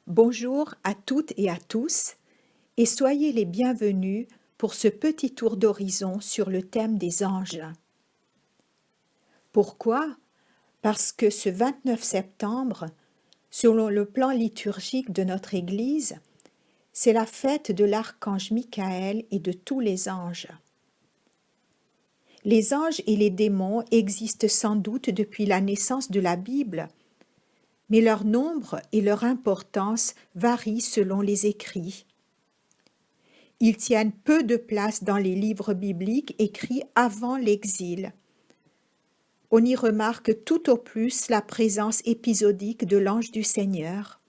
Bonjour à toutes et à tous et soyez les bienvenus pour ce petit tour d'horizon sur le thème des anges. Pourquoi? Parce que ce 29 septembre, selon le plan liturgique de notre Église, c'est la fête de l'archange Michael et de tous les anges. Les anges et les démons existent sans doute depuis la naissance de la Bible, mais leur nombre et leur importance varient selon les écrits. Ils tiennent peu de place dans les livres bibliques écrits avant l'exil. On y remarque tout au plus la présence épisodique de l'ange du Seigneur.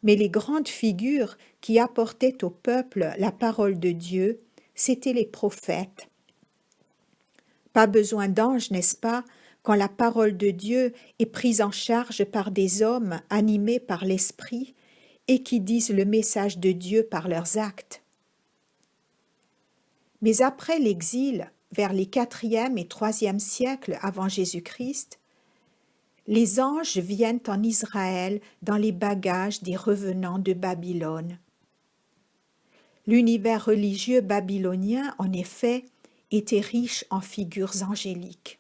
Mais les grandes figures qui apportaient au peuple la parole de Dieu, c'étaient les prophètes. Pas besoin d'anges, n'est-ce pas, quand la parole de Dieu est prise en charge par des hommes animés par l'Esprit et qui disent le message de Dieu par leurs actes. Mais après l'exil, vers les 4e et 3e siècles avant Jésus-Christ, les anges viennent en Israël dans les bagages des revenants de Babylone. L'univers religieux babylonien, en effet, était riche en figures angéliques.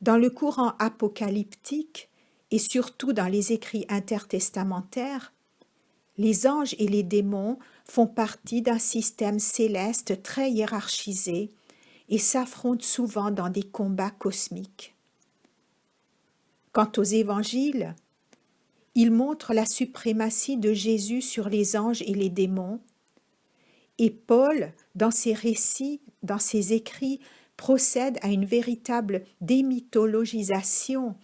Dans le courant apocalyptique et surtout dans les écrits intertestamentaires, les anges et les démons font partie d'un système céleste très hiérarchisé et s'affrontent souvent dans des combats cosmiques. Quant aux évangiles, ils montrent la suprématie de Jésus sur les anges et les démons, et Paul, dans ses récits, dans ses écrits, procède à une véritable démythologisation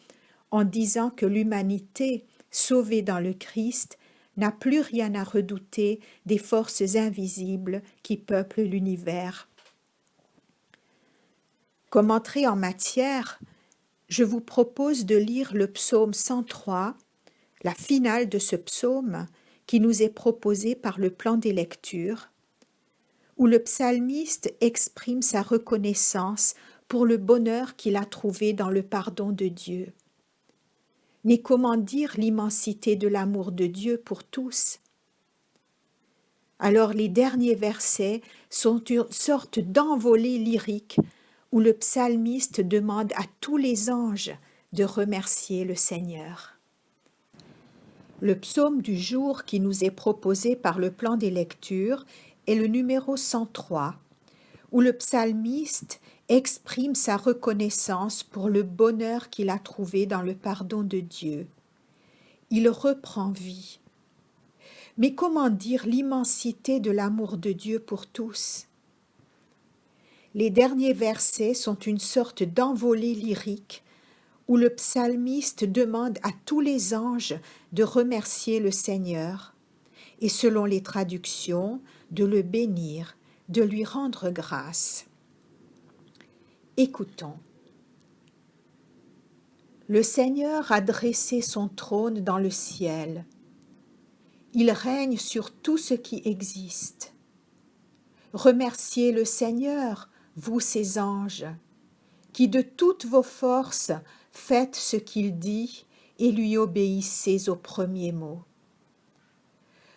en disant que l'humanité, sauvée dans le Christ, n'a plus rien à redouter des forces invisibles qui peuplent l'univers. Comme entrée en matière, je vous propose de lire le psaume 103, la finale de ce psaume qui nous est proposé par le plan des lectures, où le psalmiste exprime sa reconnaissance pour le bonheur qu'il a trouvé dans le pardon de Dieu. Mais comment dire l'immensité de l'amour de Dieu pour tous? Alors les derniers versets sont une sorte d'envolée lyrique où le psalmiste demande à tous les anges de remercier le Seigneur. Le psaume du jour qui nous est proposé par le plan des lectures est le numéro 103, où le psalmiste exprime sa reconnaissance pour le bonheur qu'il a trouvé dans le pardon de Dieu. Il reprend vie. Mais comment dire l'immensité de l'amour de Dieu pour tous? Les derniers versets sont une sorte d'envolée lyrique où le psalmiste demande à tous les anges de remercier le Seigneur et, selon les traductions, de le bénir, de lui rendre grâce. Écoutons. Le Seigneur a dressé son trône dans le ciel. Il règne sur tout ce qui existe. Remerciez le Seigneur, vous ses anges, qui de toutes vos forces faites ce qu'il dit et lui obéissez aux premiers mots.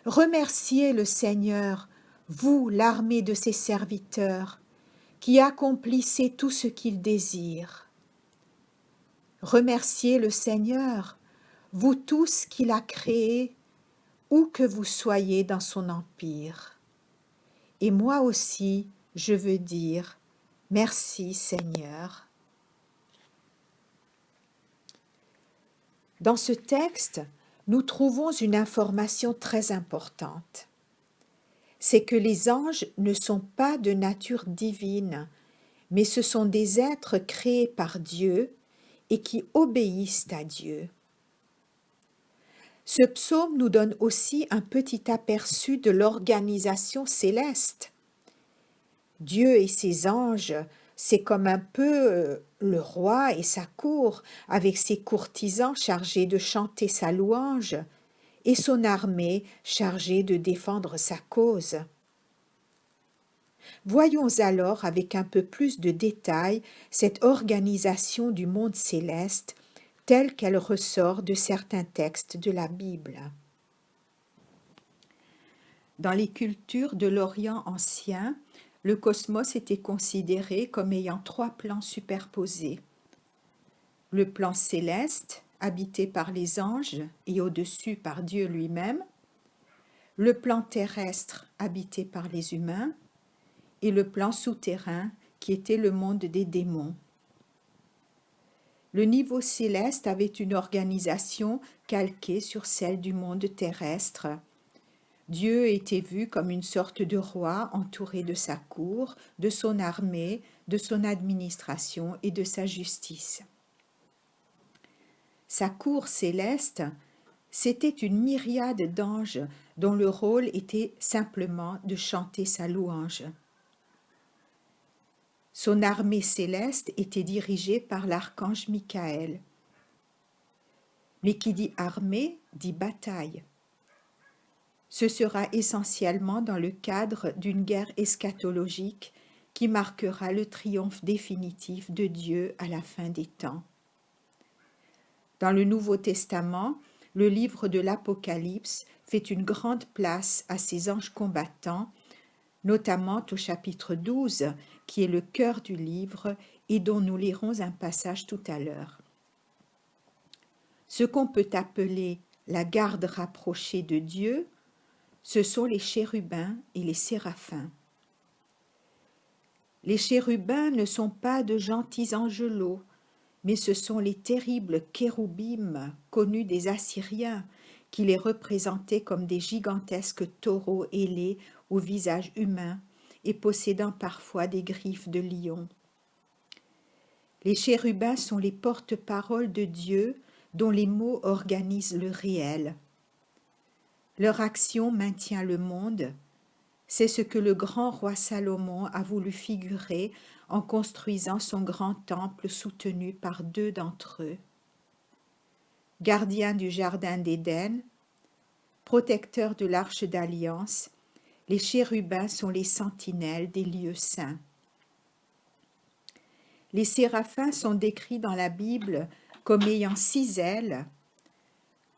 Remerciez le Seigneur, vous l'armée de ses serviteurs, qui accomplissez tout ce qu'il désire. Remerciez le Seigneur, vous tous qu'il a créés, où que vous soyez dans son empire. Et moi aussi, je veux dire, merci Seigneur. Dans ce texte, nous trouvons une information très importante. C'est que les anges ne sont pas de nature divine, mais ce sont des êtres créés par Dieu et qui obéissent à Dieu. Ce psaume nous donne aussi un petit aperçu de l'organisation céleste. Dieu et ses anges, c'est comme un peu le roi et sa cour, avec ses courtisans chargés de chanter sa louange, et son armée chargée de défendre sa cause. Voyons alors avec un peu plus de détail cette organisation du monde céleste telle qu'elle ressort de certains textes de la Bible. Dans les cultures de l'Orient ancien, le cosmos était considéré comme ayant trois plans superposés. Le plan céleste, habité par les anges et au-dessus par Dieu lui-même, le plan terrestre, habité par les humains, et le plan souterrain, qui était le monde des démons. Le niveau céleste avait une organisation calquée sur celle du monde terrestre. Dieu était vu comme une sorte de roi entouré de sa cour, de son armée, de son administration et de sa justice. Sa cour céleste, c'était une myriade d'anges dont le rôle était simplement de chanter sa louange. Son armée céleste était dirigée par l'archange Michael. Mais qui dit armée dit bataille. Ce sera essentiellement dans le cadre d'une guerre eschatologique qui marquera le triomphe définitif de Dieu à la fin des temps. Dans le Nouveau Testament, le livre de l'Apocalypse fait une grande place à ces anges combattants, notamment au chapitre 12, qui est le cœur du livre et dont nous lirons un passage tout à l'heure. Ce qu'on peut appeler la garde rapprochée de Dieu, ce sont les chérubins et les séraphins. Les chérubins ne sont pas de gentils angelots, mais ce sont les terribles kéroubim connus des Assyriens, qui les représentaient comme des gigantesques taureaux ailés au visage humain et possédant parfois des griffes de lion. Les chérubins sont les porte-paroles de Dieu dont les mots organisent le réel. Leur action maintient le monde. C'est ce que le grand roi Salomon a voulu figurer en construisant son grand temple soutenu par deux d'entre eux. Gardiens du jardin d'Éden, protecteurs de l'arche d'alliance, les chérubins sont les sentinelles des lieux saints. Les séraphins sont décrits dans la Bible comme ayant 6 ailes,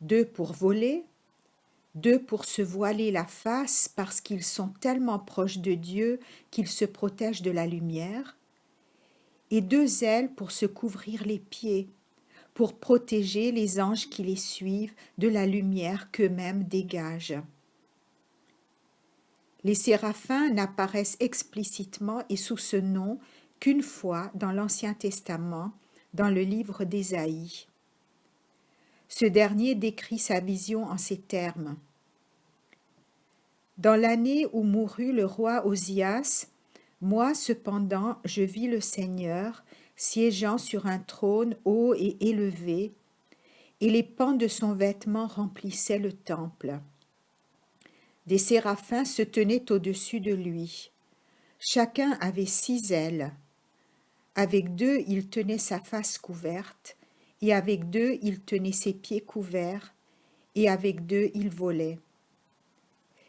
2 pour voler, 2 pour se voiler la face parce qu'ils sont tellement proches de Dieu qu'ils se protègent de la lumière, et 2 ailes pour se couvrir les pieds, pour protéger les anges qui les suivent de la lumière qu'eux-mêmes dégagent. Les séraphins n'apparaissent explicitement et sous ce nom qu'une fois dans l'Ancien Testament, dans le livre d'Ésaïe. Ce dernier décrit sa vision en ces termes. Dans l'année où mourut le roi Osias, moi cependant je vis le Seigneur siégeant sur un trône haut et élevé, et les pans de son vêtement remplissaient le temple. Des séraphins se tenaient au-dessus de lui. Chacun avait 6 ailes. Avec 2, il tenait sa face couverte, et avec 2, il tenait ses pieds couverts, et avec 2, il volait.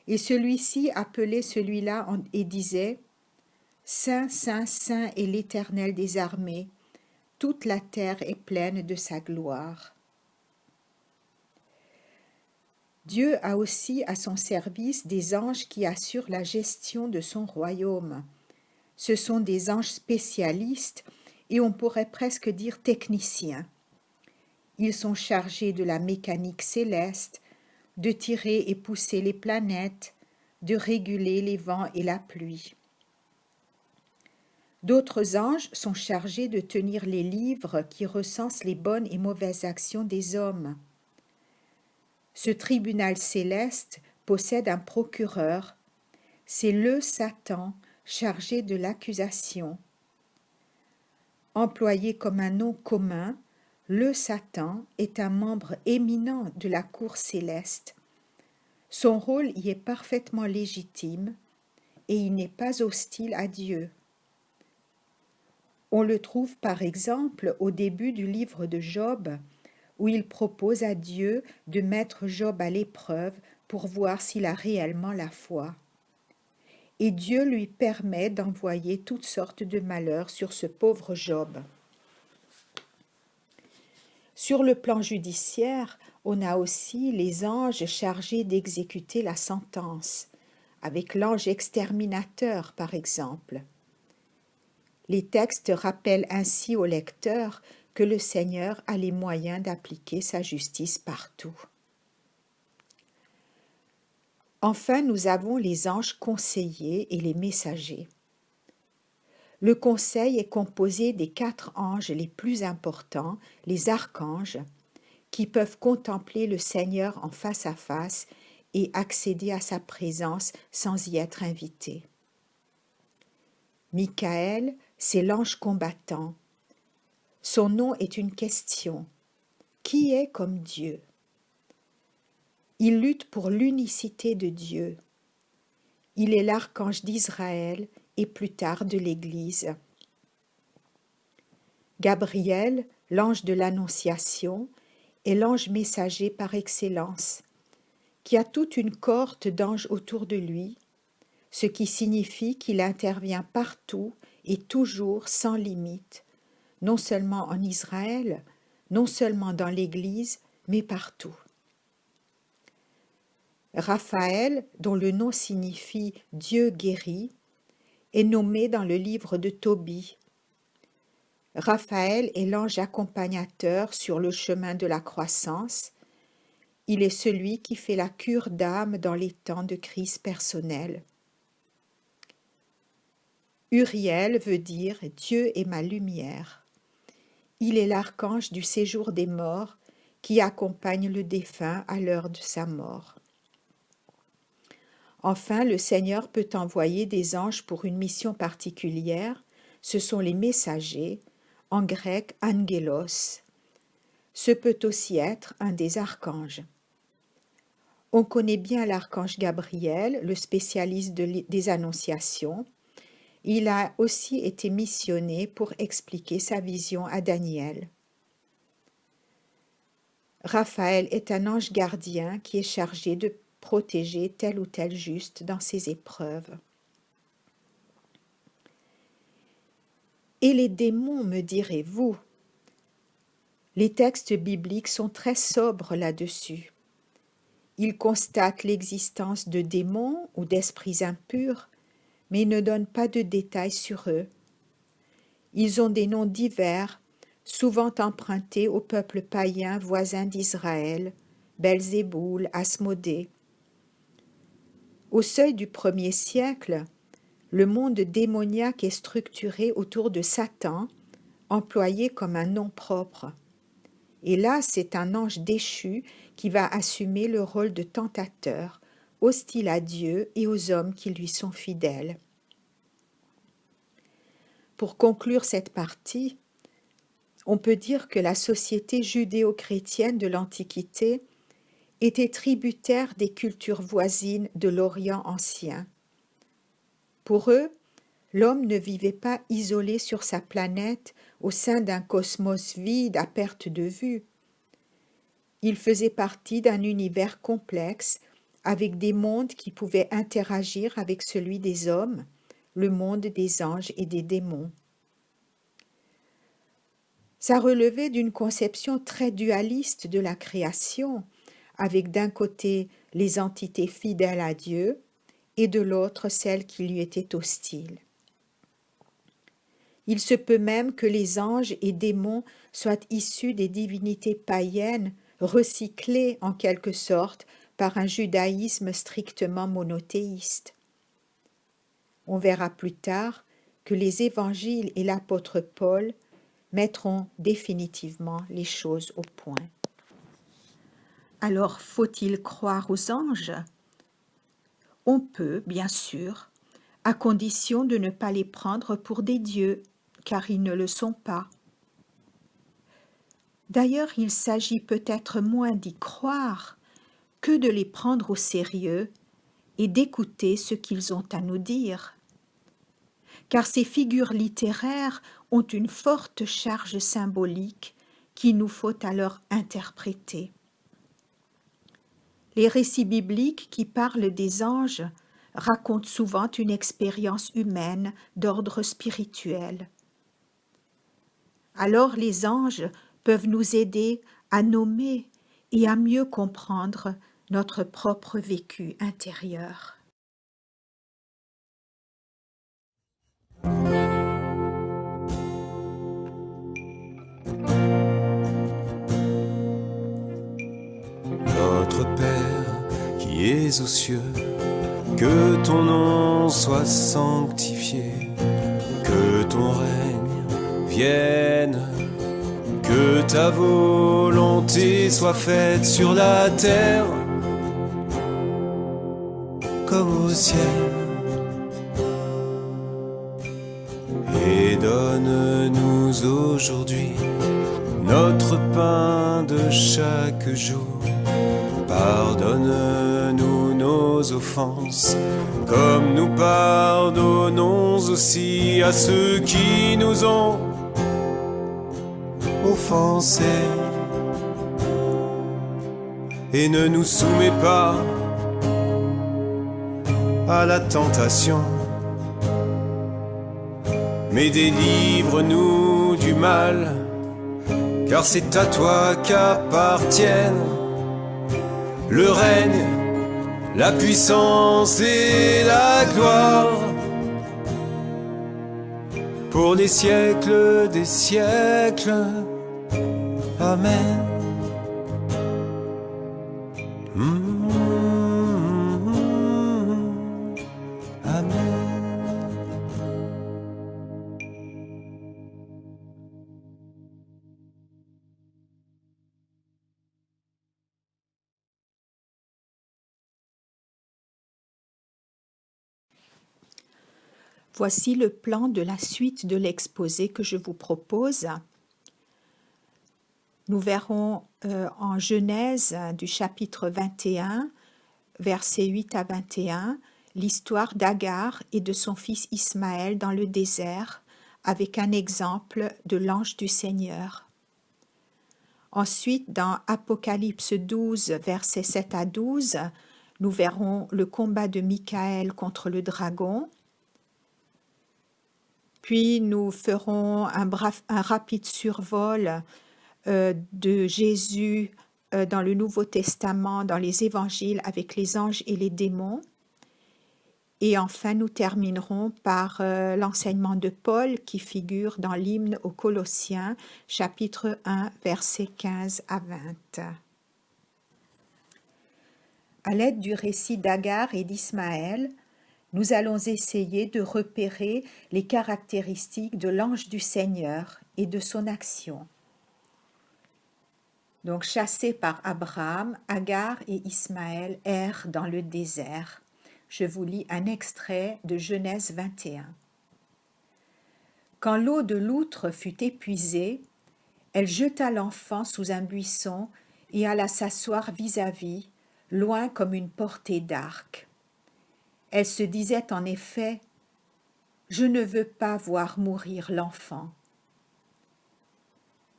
Et celui-ci appelait celui-là et disait « Saint, Saint, Saint est l'Éternel des armées, toute la terre est pleine de sa gloire. » Dieu a aussi à son service des anges qui assurent la gestion de son royaume. Ce sont des anges spécialistes et on pourrait presque dire techniciens. Ils sont chargés de la mécanique céleste, de tirer et pousser les planètes, de réguler les vents et la pluie. D'autres anges sont chargés de tenir les livres qui recensent les bonnes et mauvaises actions des hommes. Ce tribunal céleste possède un procureur. C'est le Satan chargé de l'accusation. Employé comme un nom commun, le Satan est un membre éminent de la cour céleste. Son rôle y est parfaitement légitime et il n'est pas hostile à Dieu. On le trouve par exemple au début du livre de Job, où il propose à Dieu de mettre Job à l'épreuve pour voir s'il a réellement la foi. Et Dieu lui permet d'envoyer toutes sortes de malheurs sur ce pauvre Job. Sur le plan judiciaire, on a aussi les anges chargés d'exécuter la sentence, avec l'ange exterminateur par exemple. Les textes rappellent ainsi au lecteur que le Seigneur a les moyens d'appliquer sa justice partout. Enfin, nous avons les anges conseillers et les messagers. Le conseil est composé des 4 anges les plus importants, les archanges, qui peuvent contempler le Seigneur en face à face et accéder à sa présence sans y être invités. Michael, c'est l'ange combattant. Son nom est une question. Qui est comme Dieu? Il lutte pour l'unicité de Dieu. Il est l'archange d'Israël et plus tard de l'Église. Gabriel, l'ange de l'Annonciation, est l'ange messager par excellence, qui a toute une cohorte d'anges autour de lui, ce qui signifie qu'il intervient partout et toujours sans limite, non seulement en Israël, non seulement dans l'Église, mais partout. Raphaël, dont le nom signifie « Dieu guérit », est nommé dans le livre de Tobie. Raphaël est l'ange accompagnateur sur le chemin de la croissance. Il est celui qui fait la cure d'âme dans les temps de crise personnelle. Uriel veut dire « Dieu est ma lumière ». Il est l'archange du séjour des morts qui accompagne le défunt à l'heure de sa mort. Enfin, le Seigneur peut envoyer des anges pour une mission particulière. Ce sont les messagers, en grec « angelos ». Ce peut aussi être un des archanges. On connaît bien l'archange Gabriel, le spécialiste des annonciations. Il a aussi été missionné pour expliquer sa vision à Daniel. Raphaël est un ange gardien qui est chargé de protéger tel ou tel juste dans ses épreuves. Et les démons, me direz-vous? Les textes bibliques sont très sobres là-dessus. Ils constatent l'existence de démons ou d'esprits impurs, mais ne donnent pas de détails sur eux. Ils ont des noms divers, souvent empruntés aux peuples païens voisins d'Israël, Belzéboul, Asmodée. Au seuil du 1er siècle, le monde démoniaque est structuré autour de Satan, employé comme un nom propre. Et là, c'est un ange déchu qui va assumer le rôle de tentateur, hostile à Dieu et aux hommes qui lui sont fidèles. Pour conclure cette partie, on peut dire que la société judéo-chrétienne de l'Antiquité était tributaire des cultures voisines de l'Orient ancien. Pour eux, l'homme ne vivait pas isolé sur sa planète au sein d'un cosmos vide à perte de vue. Il faisait partie d'un univers complexe avec des mondes qui pouvaient interagir avec celui des hommes, le monde des anges et des démons. Ça relevait d'une conception très dualiste de la création, avec d'un côté les entités fidèles à Dieu et de l'autre celles qui lui étaient hostiles. Il se peut même que les anges et démons soient issus des divinités païennes, recyclées en quelque sorte par un judaïsme strictement monothéiste. On verra plus tard que les évangiles et l'apôtre Paul mettront définitivement les choses au point. Alors, faut-il croire aux anges? On peut, bien sûr, à condition de ne pas les prendre pour des dieux, car ils ne le sont pas. D'ailleurs, il s'agit peut-être moins d'y croire que de les prendre au sérieux et d'écouter ce qu'ils ont à nous dire. Car ces figures littéraires ont une forte charge symbolique qu'il nous faut alors interpréter. Les récits bibliques qui parlent des anges racontent souvent une expérience humaine d'ordre spirituel. Alors les anges peuvent nous aider à nommer et à mieux comprendre notre propre vécu intérieur. Notre Père qui es aux cieux, que ton nom soit sanctifié, que ton règne vienne, que ta volonté soit faite sur la terre comme au ciel. Et donne-nous aujourd'hui notre pain de chaque jour. Pardonne-nous nos offenses, comme nous pardonnons aussi à ceux qui nous ont offensés. Et ne nous soumets pas à la tentation, mais délivre-nous du mal, car c'est à toi qu'appartiennent le règne, la puissance et la gloire, pour les siècles des siècles. Amen. Amen. Voici le plan de la suite de l'exposé que je vous propose. Nous verrons en Genèse du chapitre 21, versets 8 à 21, l'histoire d'Agar et de son fils Ismaël dans le désert, avec un exemple de l'ange du Seigneur. Ensuite, dans Apocalypse 12, versets 7 à 12, nous verrons le combat de Michaël contre le dragon. Puis nous ferons un rapide survol de Jésus dans le Nouveau Testament, dans les évangiles, avec les anges et les démons. Et enfin, nous terminerons par l'enseignement de Paul qui figure dans l'hymne aux Colossiens, chapitre 1, versets 15 à 20. À l'aide du récit d'Agar et d'Ismaël, nous allons essayer de repérer les caractéristiques de l'ange du Seigneur et de son action. Donc, chassés par Abraham, Agar et Ismaël errent dans le désert. Je vous lis un extrait de Genèse 21. Quand l'eau de l'outre fut épuisée, elle jeta l'enfant sous un buisson et alla s'asseoir vis-à-vis, loin comme une portée d'arc. Elle se disait en effet, « Je ne veux pas voir mourir l'enfant. »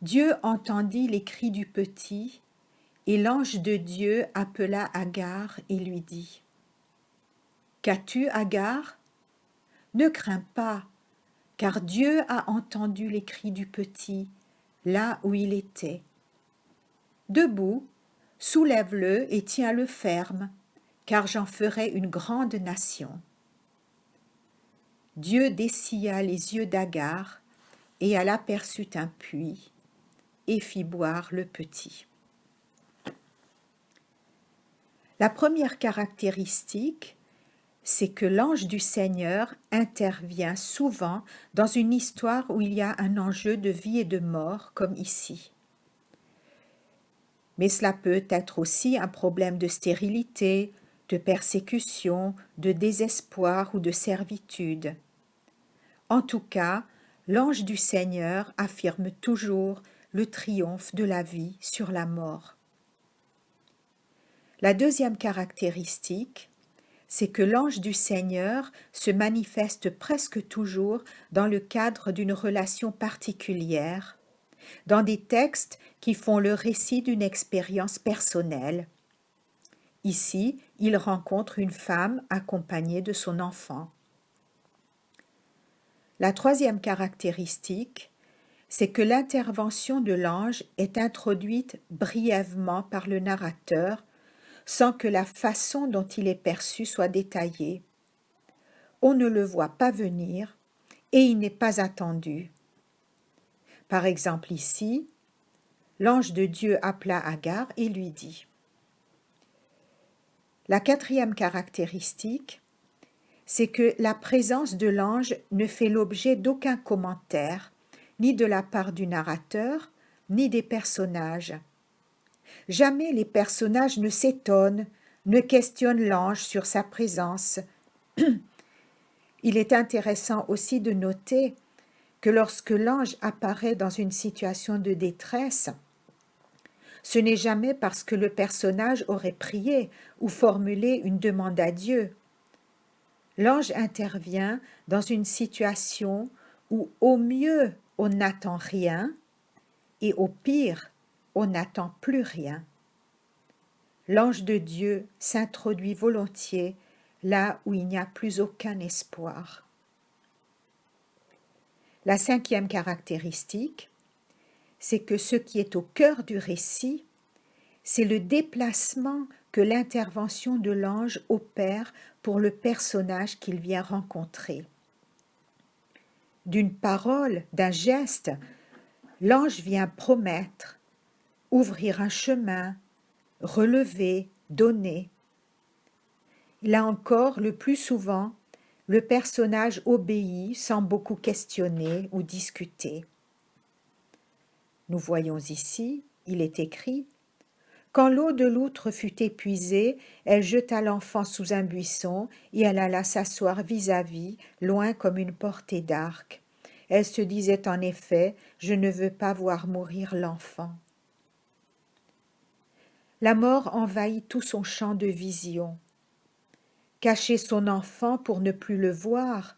Dieu entendit les cris du petit, et l'ange de Dieu appela Agar et lui dit, « Qu'as-tu, Agar ? Ne crains pas, car Dieu a entendu les cris du petit, là où il était. Debout, soulève-le et tiens-le ferme, car j'en ferai une grande nation. » Dieu dessilla les yeux d'Agar, et elle aperçut un puits, et fit boire le petit. La première caractéristique, c'est que l'ange du Seigneur intervient souvent dans une histoire où il y a un enjeu de vie et de mort, comme ici. Mais cela peut être aussi un problème de stérilité, de persécution, de désespoir ou de servitude. En tout cas, l'ange du Seigneur affirme toujours le triomphe de la vie sur la mort. La deuxième caractéristique, c'est que l'ange du Seigneur se manifeste presque toujours dans le cadre d'une relation particulière, dans des textes qui font le récit d'une expérience personnelle. Ici, il rencontre une femme accompagnée de son enfant. La troisième caractéristique, c'est que l'intervention de l'ange est introduite brièvement par le narrateur, sans que la façon dont il est perçu soit détaillée. On ne le voit pas venir et il n'est pas attendu. Par exemple ici, l'ange de Dieu appela Agar et lui dit. La quatrième caractéristique, c'est que la présence de l'ange ne fait l'objet d'aucun commentaire, ni de la part du narrateur, ni des personnages. Jamais les personnages ne s'étonnent, ne questionnent l'ange sur sa présence. Il est intéressant aussi de noter que lorsque l'ange apparaît dans une situation de détresse, ce n'est jamais parce que le personnage aurait prié ou formulé une demande à Dieu. L'ange intervient dans une situation où au mieux on n'attend rien et au pire on n'attend plus rien. L'ange de Dieu s'introduit volontiers là où il n'y a plus aucun espoir. La cinquième caractéristique, c'est que ce qui est au cœur du récit, c'est le déplacement que l'intervention de l'ange opère pour le personnage qu'il vient rencontrer. D'une parole, d'un geste, l'ange vient promettre, ouvrir un chemin, relever, donner. Là encore, le plus souvent, le personnage obéit sans beaucoup questionner ou discuter. Nous voyons ici, il est écrit, « Quand l'eau de l'outre fut épuisée, elle jeta l'enfant sous un buisson et elle alla s'asseoir vis-à-vis, loin comme une portée d'arc. Elle se disait en effet, je ne veux pas voir mourir l'enfant. » La mort envahit tout son champ de vision. Cacher son enfant pour ne plus le voir,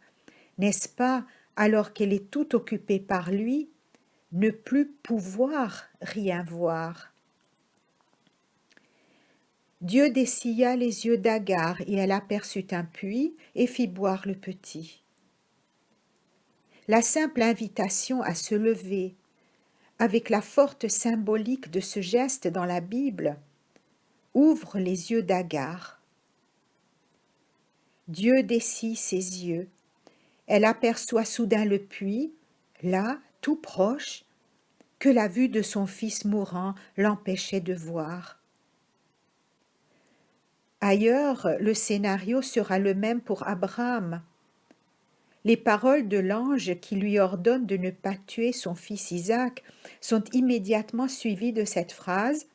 n'est-ce pas, alors qu'elle est tout occupée par lui, ne plus pouvoir rien voir? Dieu dessilla les yeux d'Agar et elle aperçut un puits et fit boire le petit. La simple invitation à se lever, avec la forte symbolique de ce geste dans la Bible, ouvre les yeux d'Agar. Dieu dessit ses yeux. Elle aperçoit soudain le puits, là, tout proche, que la vue de son fils mourant l'empêchait de voir. Ailleurs, le scénario sera le même pour Abraham. Les paroles de l'ange qui lui ordonne de ne pas tuer son fils Isaac sont immédiatement suivies de cette phrase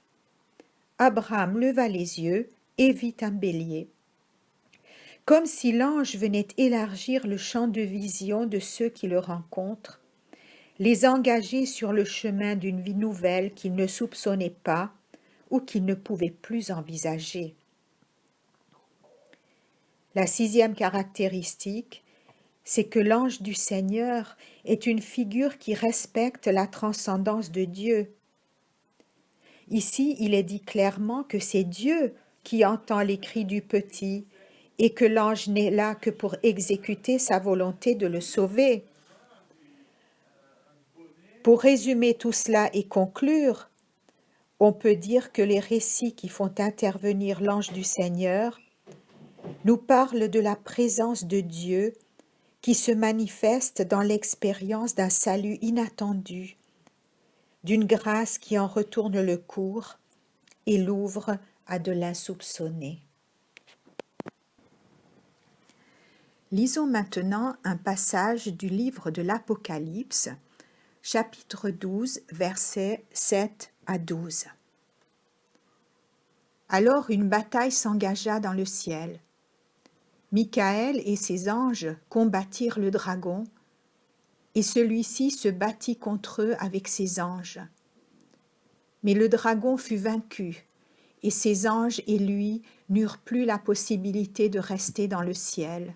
« Abraham leva les yeux et vit un bélier ». Comme si l'ange venait élargir le champ de vision de ceux qui le rencontrent, les engager sur le chemin d'une vie nouvelle qu'ils ne soupçonnaient pas ou qu'ils ne pouvaient plus envisager. La sixième caractéristique, c'est que l'ange du Seigneur est une figure qui respecte la transcendance de Dieu. Ici, il est dit clairement que c'est Dieu qui entend les cris du petit et que l'ange n'est là que pour exécuter sa volonté de le sauver. Pour résumer tout cela et conclure, on peut dire que les récits qui font intervenir l'ange du Seigneur nous parlent de la présence de Dieu qui se manifeste dans l'expérience d'un salut inattendu, d'une grâce qui en retourne le cours et l'ouvre à de l'insoupçonné. Lisons maintenant un passage du livre de l'Apocalypse, chapitre 12, versets 7 à 12. Alors une bataille s'engagea dans le ciel. Michaël et ses anges combattirent le dragon, et celui-ci se battit contre eux avec ses anges. Mais le dragon fut vaincu, et ses anges et lui n'eurent plus la possibilité de rester dans le ciel.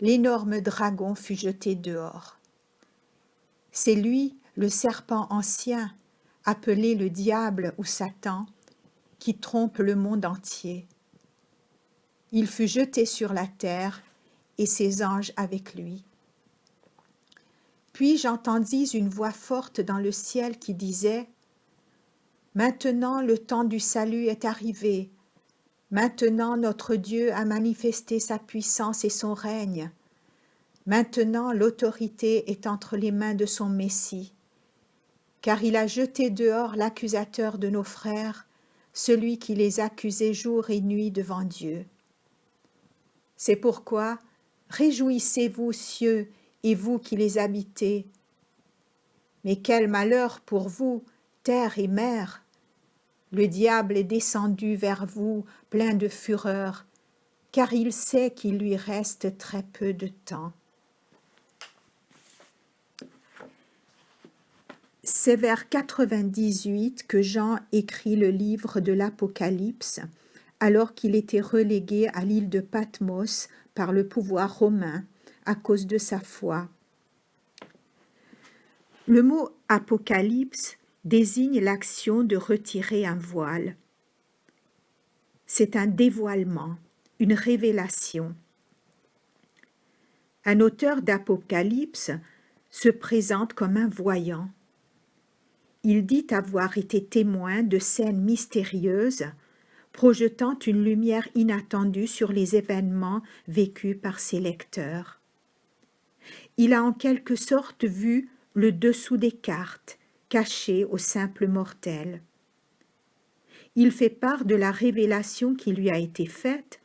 L'énorme dragon fut jeté dehors. C'est lui, le serpent ancien, appelé le diable ou Satan, qui trompe le monde entier. Il fut jeté sur la terre et ses anges avec lui. Puis j'entendis une voix forte dans le ciel qui disait « Maintenant le temps du salut est arrivé. Maintenant notre Dieu a manifesté sa puissance et son règne. Maintenant l'autorité est entre les mains de son Messie. Car il a jeté dehors l'accusateur de nos frères, celui qui les accusait jour et nuit devant Dieu. C'est pourquoi, réjouissez-vous, cieux, et vous qui les habitez. Mais quel malheur pour vous, terre et mer! Le diable est descendu vers vous, plein de fureur, car il sait qu'il lui reste très peu de temps. » C'est vers 98 que Jean écrit le livre de l'Apocalypse, alors qu'il était relégué à l'île de Patmos par le pouvoir romain à cause de sa foi. Le mot « apocalypse » désigne l'action de retirer un voile. C'est un dévoilement, une révélation. Un auteur d'Apocalypse se présente comme un voyant. Il dit avoir été témoin de scènes mystérieuses, projetant une lumière inattendue sur les événements vécus par ses lecteurs. Il a en quelque sorte vu le dessous des cartes, cachées aux simples mortels. Il fait part de la révélation qui lui a été faite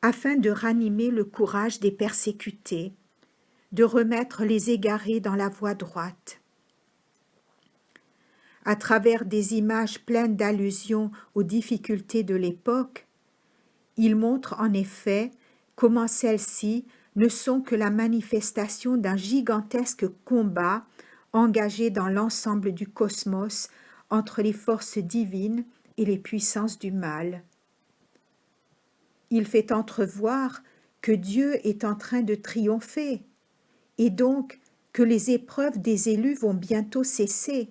afin de ranimer le courage des persécutés, de remettre les égarés dans la voie droite. À travers des images pleines d'allusions aux difficultés de l'époque, il montre en effet comment celles-ci ne sont que la manifestation d'un gigantesque combat engagé dans l'ensemble du cosmos entre les forces divines et les puissances du mal. Il fait entrevoir que Dieu est en train de triompher et donc que les épreuves des élus vont bientôt cesser.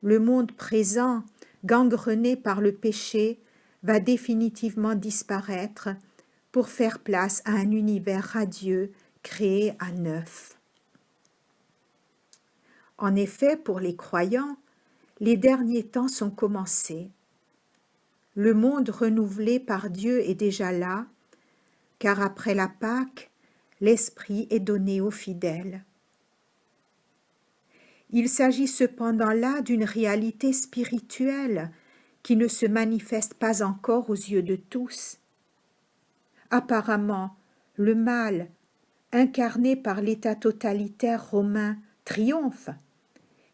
Le monde présent, gangrené par le péché, va définitivement disparaître pour faire place à un univers radieux créé à neuf. En effet, pour les croyants, les derniers temps sont commencés. Le monde renouvelé par Dieu est déjà là, car après la Pâque, l'Esprit est donné aux fidèles. Il s'agit cependant là d'une réalité spirituelle qui ne se manifeste pas encore aux yeux de tous. Apparemment, le mal, incarné par l'État totalitaire romain, triomphe.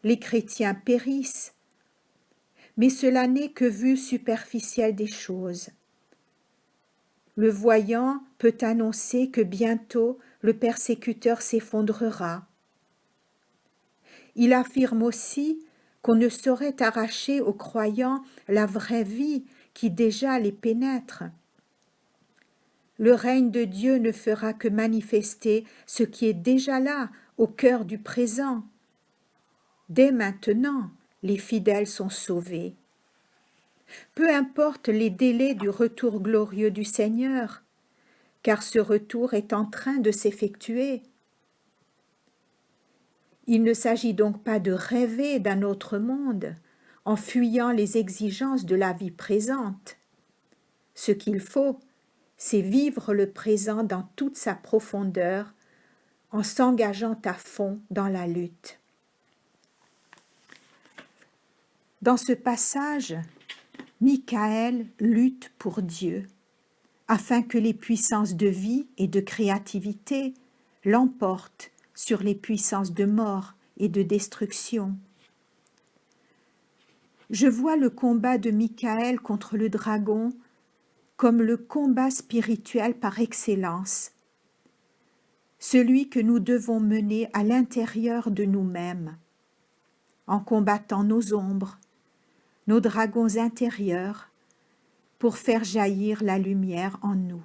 Les chrétiens périssent. Mais cela n'est que vue superficielle des choses. Le voyant peut annoncer que bientôt le persécuteur s'effondrera. Il affirme aussi qu'on ne saurait arracher aux croyants la vraie vie qui déjà les pénètre. Le règne de Dieu ne fera que manifester ce qui est déjà là, au cœur du présent. Dès maintenant, les fidèles sont sauvés. Peu importe les délais du retour glorieux du Seigneur, car ce retour est en train de s'effectuer. Il ne s'agit donc pas de rêver d'un autre monde en fuyant les exigences de la vie présente. Ce qu'il faut, c'est vivre le présent dans toute sa profondeur en s'engageant à fond dans la lutte. Dans ce passage, Michaël lutte pour Dieu, afin que les puissances de vie et de créativité l'emportent sur les puissances de mort et de destruction. Je vois le combat de Michaël contre le dragon comme le combat spirituel par excellence, celui que nous devons mener à l'intérieur de nous-mêmes, en combattant nos ombres, nos dragons intérieurs, pour faire jaillir la lumière en nous.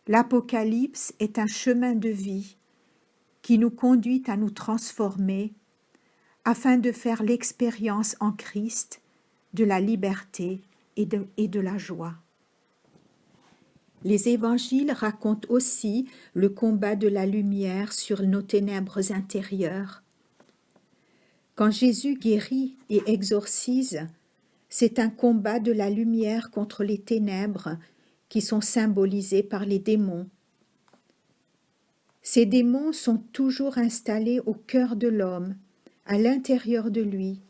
L'Apocalypse est un chemin de vie qui nous conduit à nous transformer afin de faire l'expérience en Christ de la liberté et de la joie. Les évangiles racontent aussi le combat de la lumière sur nos ténèbres intérieures. Quand Jésus guérit et exorcise, c'est un combat de la lumière contre les ténèbres qui sont symbolisées par les démons. Ces démons sont toujours installés au cœur de l'homme, à l'intérieur de lui,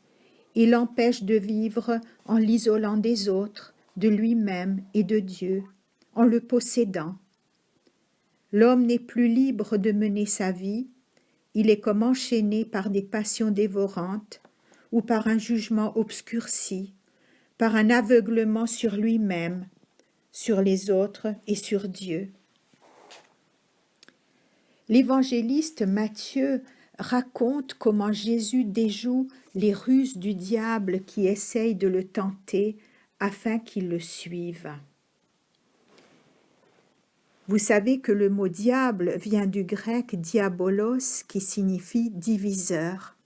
et l'empêchent de vivre en l'isolant des autres, de lui-même et de Dieu, en le possédant. L'homme n'est plus libre de mener sa vie, il est comme enchaîné par des passions dévorantes ou par un jugement obscurci, par un aveuglement sur lui-même, sur les autres et sur Dieu. L'évangéliste Matthieu raconte comment Jésus déjoue les ruses du diable qui essaye de le tenter afin qu'il le suive. Vous savez que le mot diable vient du grec diabolos qui signifie diviseur.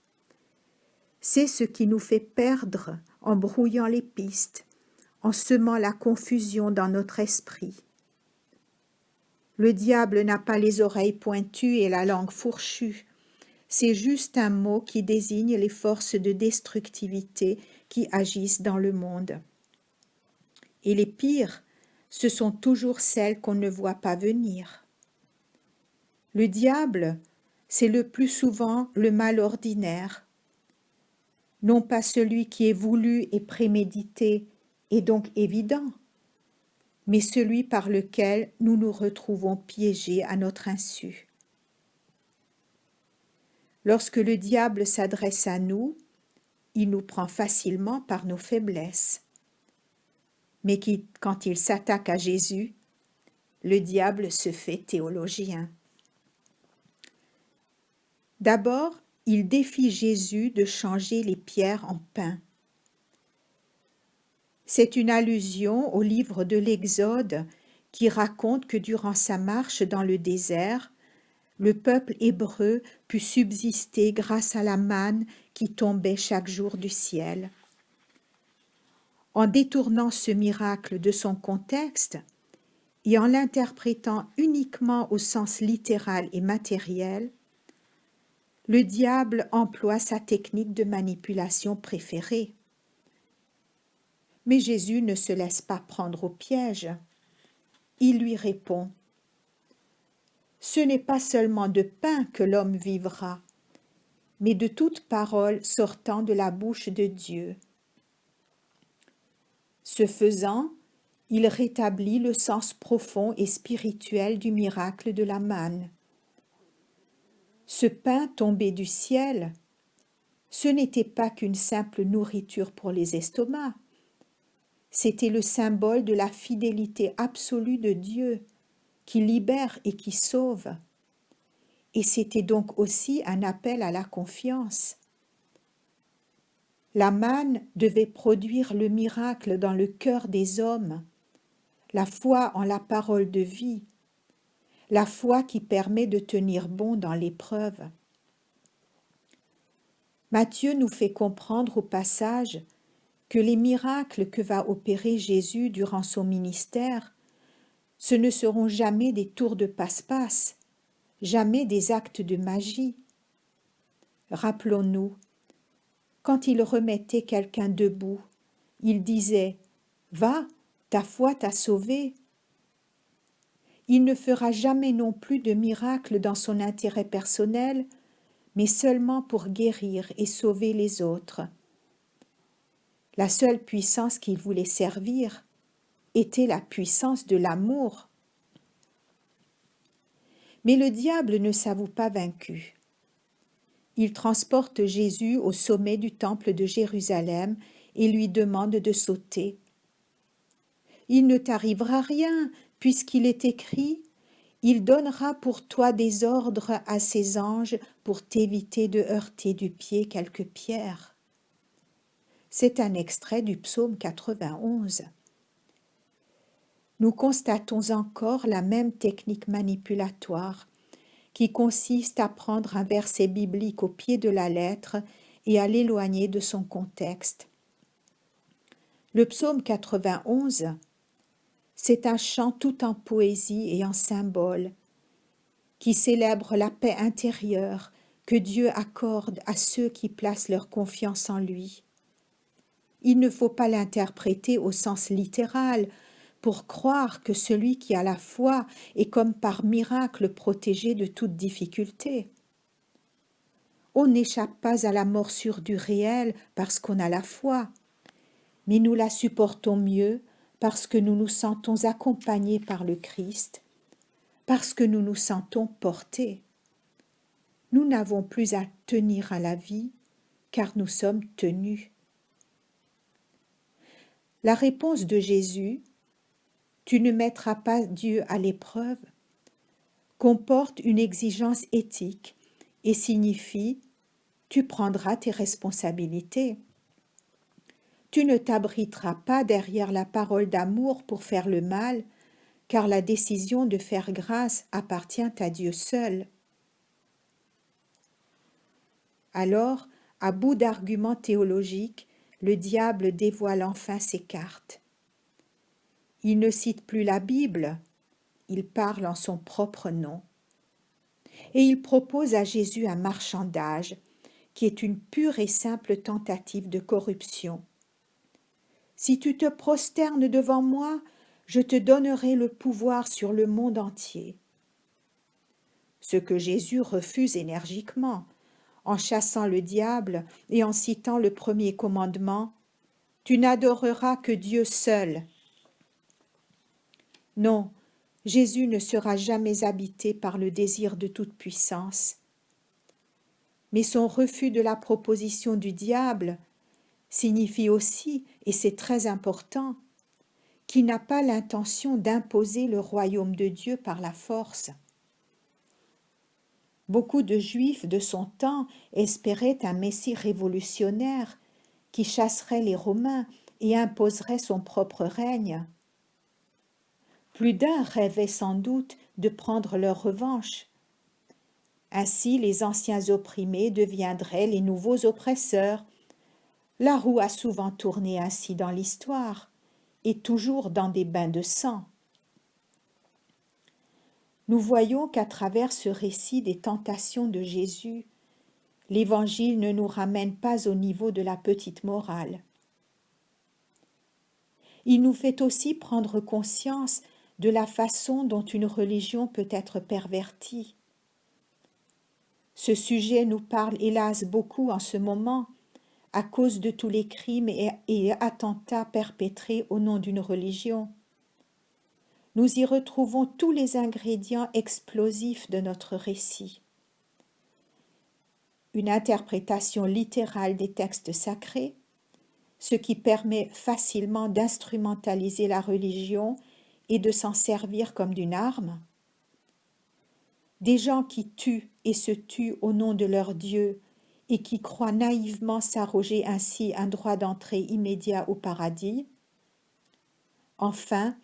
C'est ce qui nous fait perdre en brouillant les pistes, en semant la confusion dans notre esprit. Le diable n'a pas les oreilles pointues et la langue fourchue. C'est juste un mot qui désigne les forces de destructivité qui agissent dans le monde. Et les pires, ce sont toujours celles qu'on ne voit pas venir. Le diable, c'est le plus souvent le mal ordinaire, non pas celui qui est voulu et prémédité et donc évident, mais celui par lequel nous nous retrouvons piégés à notre insu. Lorsque le diable s'adresse à nous, il nous prend facilement par nos faiblesses. Mais quand il s'attaque à Jésus, le diable se fait théologien. D'abord, il défie Jésus de changer les pierres en pain. C'est une allusion au livre de l'Exode qui raconte que durant sa marche dans le désert, le peuple hébreu put subsister grâce à la manne qui tombait chaque jour du ciel. En détournant ce miracle de son contexte et en l'interprétant uniquement au sens littéral et matériel, le diable emploie sa technique de manipulation préférée. Mais Jésus ne se laisse pas prendre au piège. Il lui répond : « Ce n'est pas seulement de pain que l'homme vivra, mais de toute parole sortant de la bouche de Dieu. » Ce faisant, il rétablit le sens profond et spirituel du miracle de la manne. Ce pain tombé du ciel, ce n'était pas qu'une simple nourriture pour les estomacs, c'était le symbole de la fidélité absolue de Dieu, qui libère et qui sauve. Et c'était donc aussi un appel à la confiance. La manne devait produire le miracle dans le cœur des hommes, la foi en la parole de vie, la foi qui permet de tenir bon dans l'épreuve. Matthieu nous fait comprendre au passage que les miracles que va opérer Jésus durant son ministère, ce ne seront jamais des tours de passe-passe, jamais des actes de magie. Rappelons-nous, quand il remettait quelqu'un debout, il disait « Va, ta foi t'a sauvé ». Il ne fera jamais non plus de miracle dans son intérêt personnel, mais seulement pour guérir et sauver les autres. La seule puissance qu'il voulait servir était la puissance de l'amour. Mais le diable ne s'avoue pas vaincu. Il transporte Jésus au sommet du temple de Jérusalem et lui demande de sauter. « Il ne t'arrivera rien, puisqu'il est écrit « Il donnera pour toi des ordres à ses anges pour t'éviter de heurter du pied quelque pierre. » C'est un extrait du psaume 91. Nous constatons encore la même technique manipulatoire qui consiste à prendre un verset biblique au pied de la lettre et à l'éloigner de son contexte. Le psaume 91 C'est un chant tout en poésie et en symboles qui célèbre la paix intérieure que Dieu accorde à ceux qui placent leur confiance en lui. Il ne faut pas l'interpréter au sens littéral pour croire que celui qui a la foi est comme par miracle protégé de toute difficulté. On n'échappe pas à la morsure du réel parce qu'on a la foi, mais nous la supportons mieux parce que nous nous sentons accompagnés par le Christ, parce que nous nous sentons portés. Nous n'avons plus à tenir à la vie, car nous sommes tenus. La réponse de Jésus, « Tu ne mettras pas Dieu à l'épreuve », comporte une exigence éthique et signifie « Tu prendras tes responsabilités ». Tu ne t'abriteras pas derrière la parole d'amour pour faire le mal, car la décision de faire grâce appartient à Dieu seul. Alors, à bout d'arguments théologiques, le diable dévoile enfin ses cartes. Il ne cite plus la Bible, il parle en son propre nom. Et il propose à Jésus un marchandage, qui est une pure et simple tentative de corruption. Si tu te prosternes devant moi, je te donnerai le pouvoir sur le monde entier. Ce que Jésus refuse énergiquement, en chassant le diable et en citant le premier commandement, « Tu n'adoreras que Dieu seul ». Non, Jésus ne sera jamais habité par le désir de toute puissance. Mais son refus de la proposition du diable signifie aussi, et c'est très important, qu'il n'a pas l'intention d'imposer le royaume de Dieu par la force. Beaucoup de Juifs de son temps espéraient un Messie révolutionnaire qui chasserait les Romains et imposerait son propre règne. Plus d'un rêvait sans doute de prendre leur revanche. Ainsi, les anciens opprimés deviendraient les nouveaux oppresseurs. La roue a souvent tourné ainsi dans l'histoire, et toujours dans des bains de sang. Nous voyons qu'à travers ce récit des tentations de Jésus, l'Évangile ne nous ramène pas au niveau de la petite morale. Il nous fait aussi prendre conscience de la façon dont une religion peut être pervertie. Ce sujet nous parle hélas beaucoup en ce moment, à cause de tous les crimes et attentats perpétrés au nom d'une religion. Nous y retrouvons tous les ingrédients explosifs de notre récit. Une interprétation littérale des textes sacrés, ce qui permet facilement d'instrumentaliser la religion et de s'en servir comme d'une arme. Des gens qui tuent et se tuent au nom de leur Dieu et qui croient naïvement s'arroger ainsi un droit d'entrée immédiat au paradis. Enfin,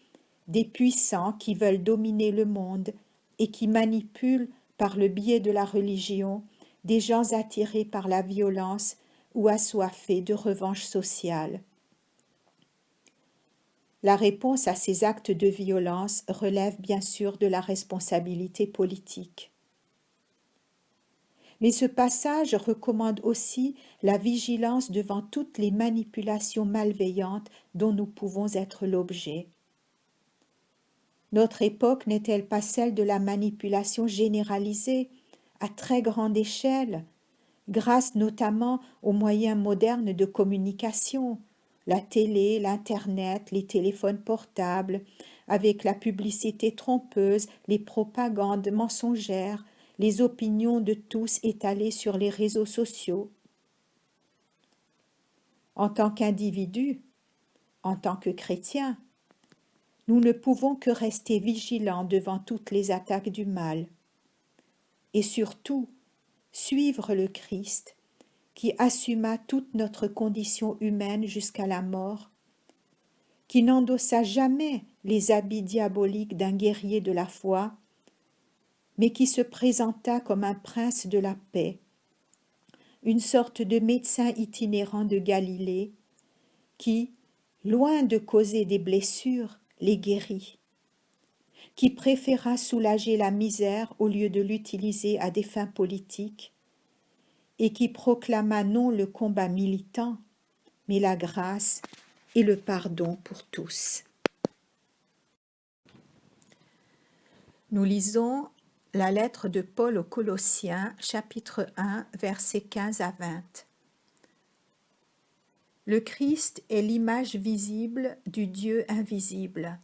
des puissants qui veulent dominer le monde et qui manipulent par le biais de la religion des gens attirés par la violence ou assoiffés de revanche sociale. La réponse à ces actes de violence relève bien sûr de la responsabilité politique. Mais ce passage recommande aussi la vigilance devant toutes les manipulations malveillantes dont nous pouvons être l'objet. Notre époque n'est-elle pas celle de la manipulation généralisée, à très grande échelle, grâce notamment aux moyens modernes de communication, la télé, l'Internet, les téléphones portables, avec la publicité trompeuse, les propagandes mensongères, les opinions de tous étalées sur les réseaux sociaux. En tant qu'individus, en tant que chrétiens, nous ne pouvons que rester vigilants devant toutes les attaques du mal et surtout suivre le Christ qui assuma toute notre condition humaine jusqu'à la mort, qui n'endossa jamais les habits diaboliques d'un guerrier de la foi, mais qui se présenta comme un prince de la paix, une sorte de médecin itinérant de Galilée, qui, loin de causer des blessures, les guérit, qui préféra soulager la misère au lieu de l'utiliser à des fins politiques, et qui proclama non le combat militant, mais la grâce et le pardon pour tous. Nous lisons la lettre de Paul aux Colossiens, chapitre 1, versets 15 à 20. Le Christ est l'image visible du Dieu invisible.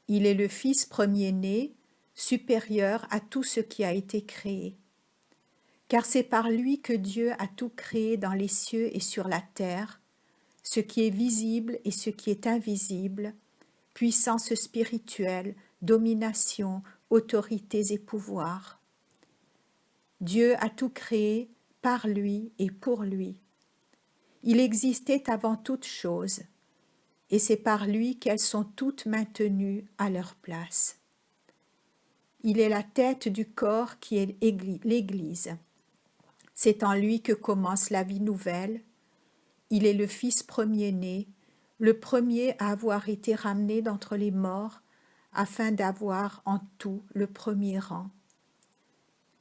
Il est le Fils premier-né, supérieur à tout ce qui a été créé. Car c'est par lui que Dieu a tout créé dans les cieux et sur la terre, ce qui est visible et ce qui est invisible, puissance spirituelle, domination, autorités et pouvoirs. Dieu a tout créé par lui et pour lui. Il existait avant toutes choses, et c'est par lui qu'elles sont toutes maintenues à leur place. Il est la tête du corps qui est l'Église. C'est en lui que commence la vie nouvelle. Il est le Fils premier-né, le premier à avoir été ramené d'entre les morts, afin d'avoir en tout le premier rang.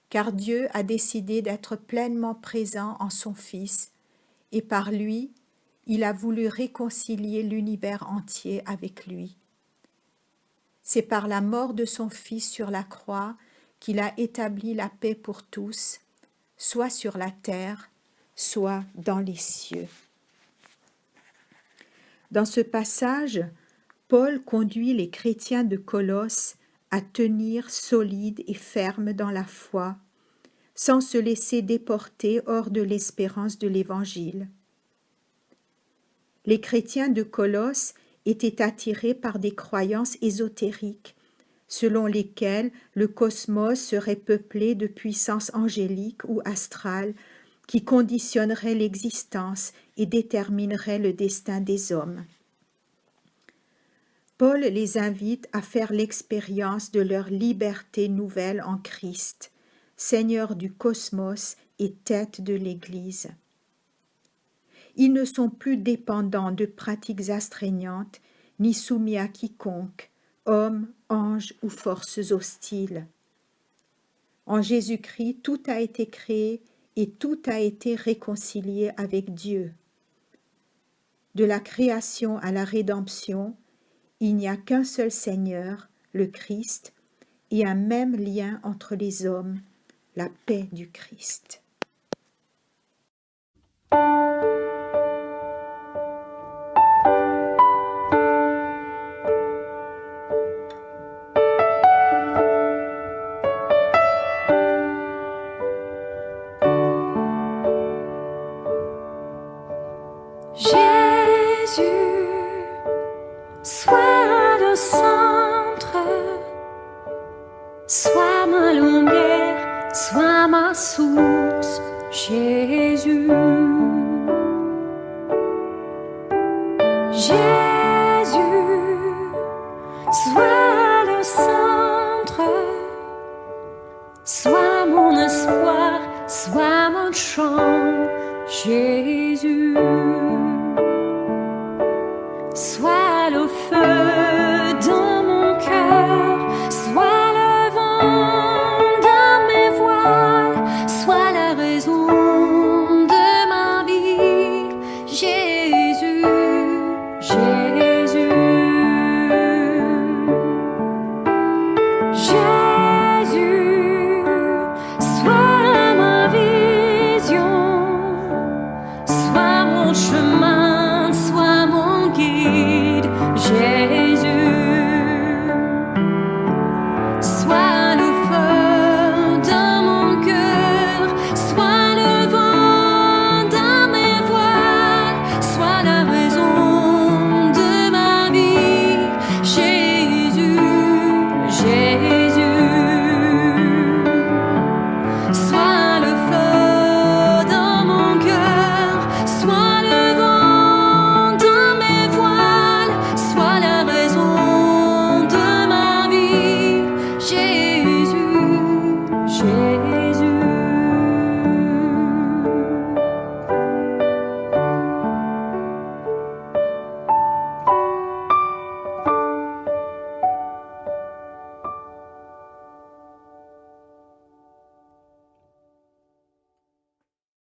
Car Dieu a décidé d'être pleinement présent en son Fils, et par lui, il a voulu réconcilier l'univers entier avec lui. C'est par la mort de son Fils sur la croix qu'il a établi la paix pour tous, soit sur la terre, soit dans les cieux. Dans ce passage, Paul conduit les chrétiens de Colosse à tenir solides et fermes dans la foi, sans se laisser déporter hors de l'espérance de l'Évangile. Les chrétiens de Colosse étaient attirés par des croyances ésotériques, selon lesquelles le cosmos serait peuplé de puissances angéliques ou astrales qui conditionneraient l'existence et détermineraient le destin des hommes. Paul les invite à faire l'expérience de leur liberté nouvelle en Christ, Seigneur du cosmos et tête de l'Église. Ils ne sont plus dépendants de pratiques astreignantes, ni soumis à quiconque, homme, ange ou forces hostiles. En Jésus-Christ, tout a été créé et tout a été réconcilié avec Dieu. De la création à la rédemption, il n'y a qu'un seul Seigneur, le Christ, et un même lien entre les hommes, la paix du Christ. Sois le centre, sois ma lumière, sois ma source, Jésus. Jésus, sois le centre, sois mon espoir, sois mon chant, Jésus. Sois